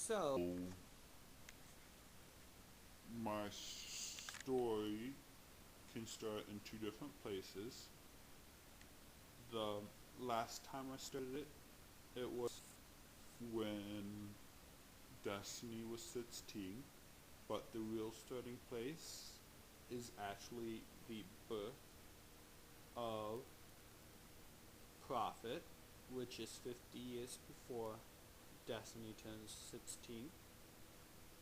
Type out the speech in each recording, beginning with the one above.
So, my story can start in two different places. The last time I started it, it was when Destiny was 16, but the real starting place is actually the birth of Prophet, which is 50 years before Destiny turns 16.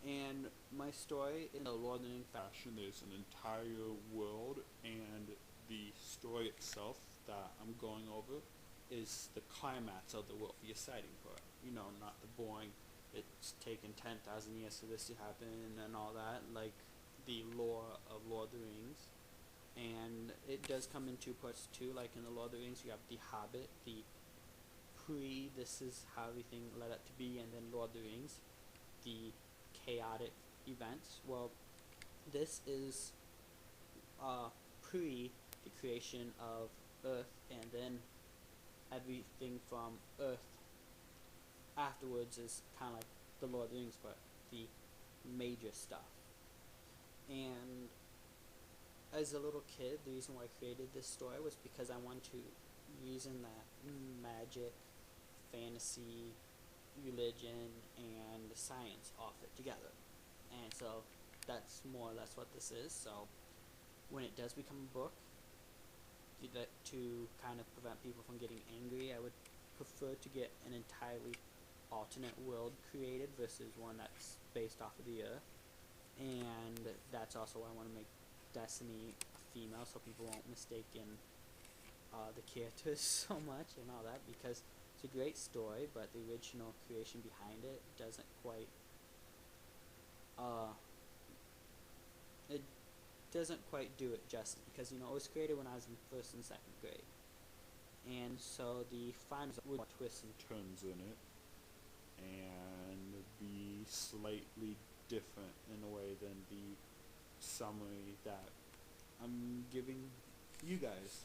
And my story, in a Lord of the Rings fashion, there's an entire world, and the story itself that I'm going over is the climax of the world, the exciting part. You know, not the boring, it's taken 10,000 years for this to happen and all that, like the lore of Lord of the Rings. And it does come in two parts too, like in the Lord of the Rings you have the Hobbit, the this is how everything led up to be, and then Lord of the Rings, the chaotic events. Well, this is pre the creation of Earth, and then everything from Earth afterwards is kind of like the Lord of the Rings, but the major stuff. And as a little kid, the reason why I created this story was because I wanted to reason that magic, fantasy, religion, and science all fit together. And so that's more or less what this is. So when it does become a book, to kind of prevent people from getting angry, I would prefer to get an entirely alternate world created versus one that's based off of the Earth. And that's also why I want to make Destiny a female, so people won't mistake the characters so much and all that, because it's a great story, but the original creation behind it doesn't quite it doesn't quite do it justice, because it was created when I was in first and second grade, and so the final with Twists and turns in it, and be slightly different in a way than the summary that I'm giving you guys.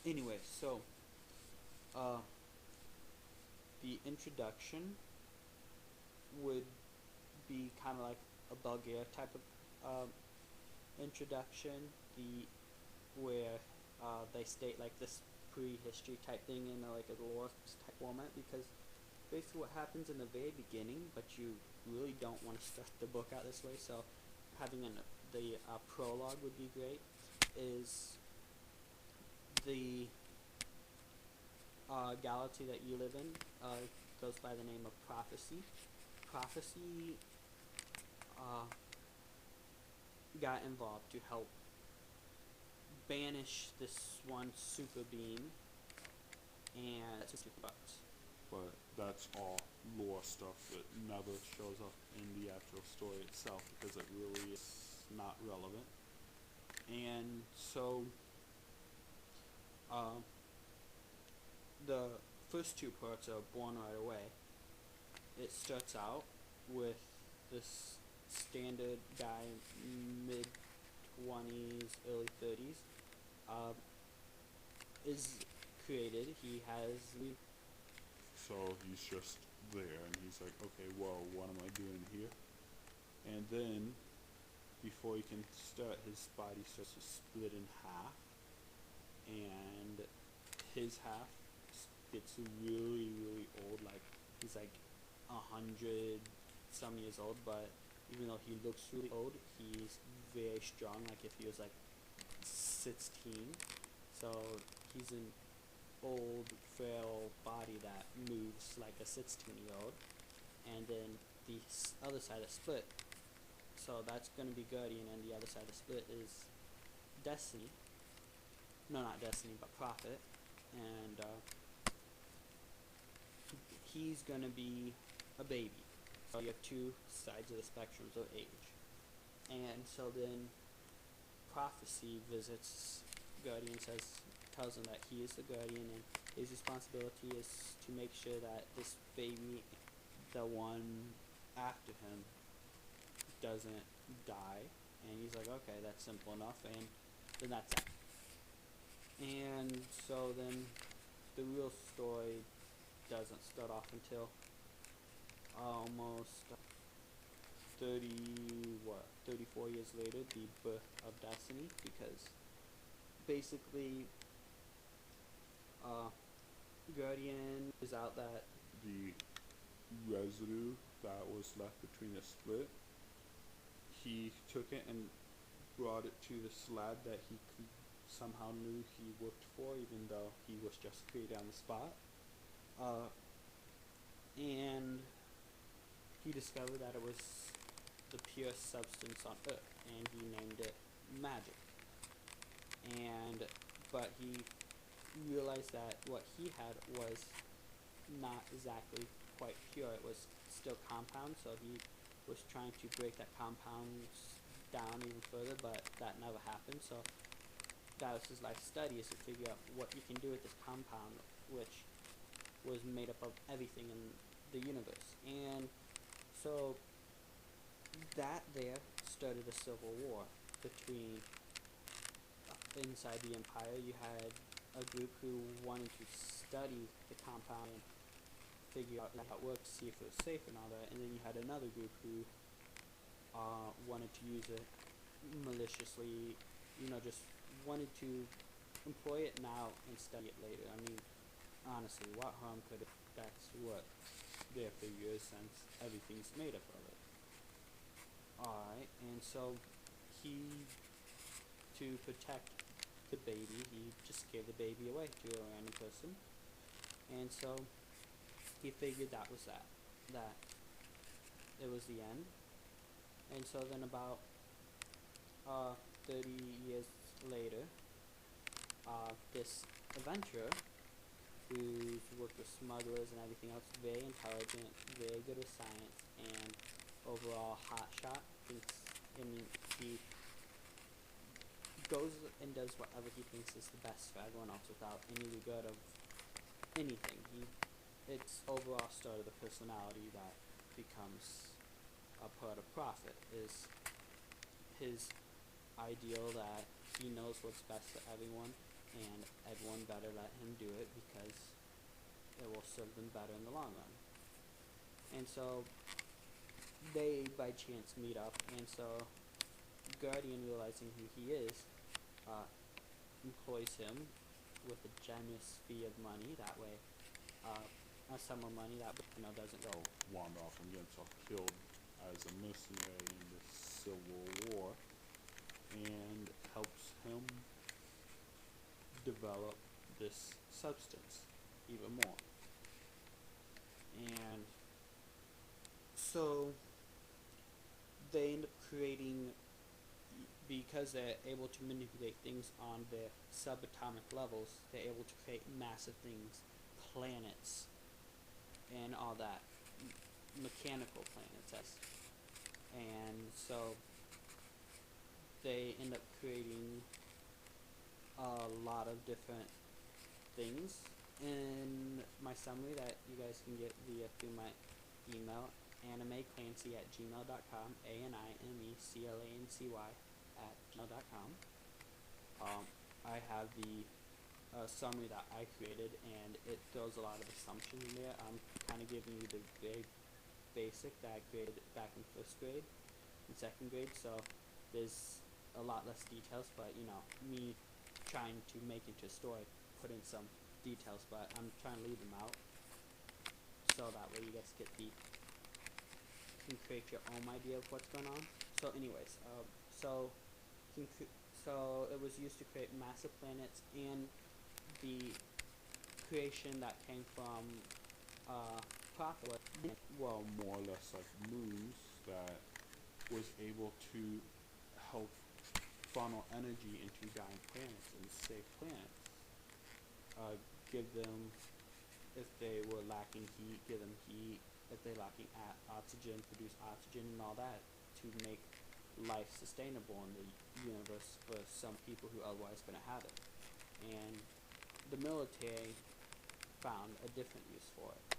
Anyway, so the introduction would be kind of like a Bulgaria type of introduction, where they state like this prehistory type thing in like a lore type format, because basically what happens in the very beginning, but you really don't want to start the book out this way, so having the prologue would be great, is the galaxy that you live in goes by the name of Prophecy. Prophecy got involved to help banish this one super being, and that's but that's all lore stuff that never shows up in the actual story itself, because it really is not relevant. And so the first two parts are Born Right Away. It starts out with this standard guy, mid-20s, early 30s, is created. He has... So he's just there, and he's like, okay, well, what am I doing here? And then, before he can start, his body starts to split in half, and his half gets really, really old, like, he's like 100 some years old, but even though he looks really old, he's very strong, like if he was like 16. So he's an old, frail body that moves like a 16-year-old. And then the other side is split. So that's going to be Guardian, and the other side of split is Destiny. No, not Destiny, but Prophet. And he's going to be a baby. So you have two sides of the spectrums of age. And so then Prophecy visits Guardian, tells him that he is the Guardian, and his responsibility is to make sure that this baby, the one after him, doesn't die. And he's like, okay, that's simple enough, and then that's it. And so then the real story doesn't start off until almost 34 years later, the birth of Destiny, because basically, Guardian is out that The residue that was left between the split, he took it and brought it to the slab that he somehow knew he worked for, even though he was just created on the spot. And he discovered that it was the purest substance on Earth, and he named it magic. But he realized that what he had was not exactly quite pure. It was still compound, so he was trying to break that compound down even further, but that never happened. So that was his life study, is to figure out what you can do with this compound, which was made up of everything in the universe. And so that there started a civil war between inside the Empire. You had a group who wanted to study the compound and figure out how it worked, see if it was safe and all that, and then you had another group who wanted to use it maliciously, just wanted to employ it now and study it later. I mean, honestly, what harm could it? That's what their figure is, since everything's made up of it. Alright, and so he, to protect the baby, he just gave the baby away to a random person. And so he figured that was that it was the end. And so then about 30 years later, this adventurer, who's worked with smugglers and everything else, very intelligent, very good with science, and overall hotshot, he goes and does whatever he thinks is the best for everyone else without any regard of anything. It's overall sort of the personality that becomes a part of Prophet, is his ideal that he knows what's best for everyone, and everyone better let him do it because it will serve them better in the long run. And so they by chance meet up, and so Guardian, realizing who he is, employs him with a generous fee of money. That way, a sum of money that doesn't go. Wander off and gets killed as a mercenary in the Civil War, and helps him develop this substance even more. And so they end up creating, because they're able to manipulate things on their subatomic levels, they're able to create massive things, planets, and all that, mechanical planets. And so they end up creating a lot of different things. In my summary that you guys can get through my email, animeclancy@gmail.com, ANIMECLANCY@gmail.com. I have the summary that I created, and it throws a lot of assumptions in there. I'm kind of giving you the very basic that I created back in 1st grade and 2nd grade, so there's a lot less details, but me trying to make into a story, put in some details, but I'm trying to leave them out so that way you guys can create your own idea of what's going on. So anyways, so it was used to create massive planets, and the creation that came from Prophet, well, more or less like moons that was able to help funnel energy into dying planets and save planets. Give them, if they were lacking heat, give them heat. If they're lacking oxygen, produce oxygen and all that to make life sustainable in the universe for some people who otherwise couldn't have it. And the military found a different use for it.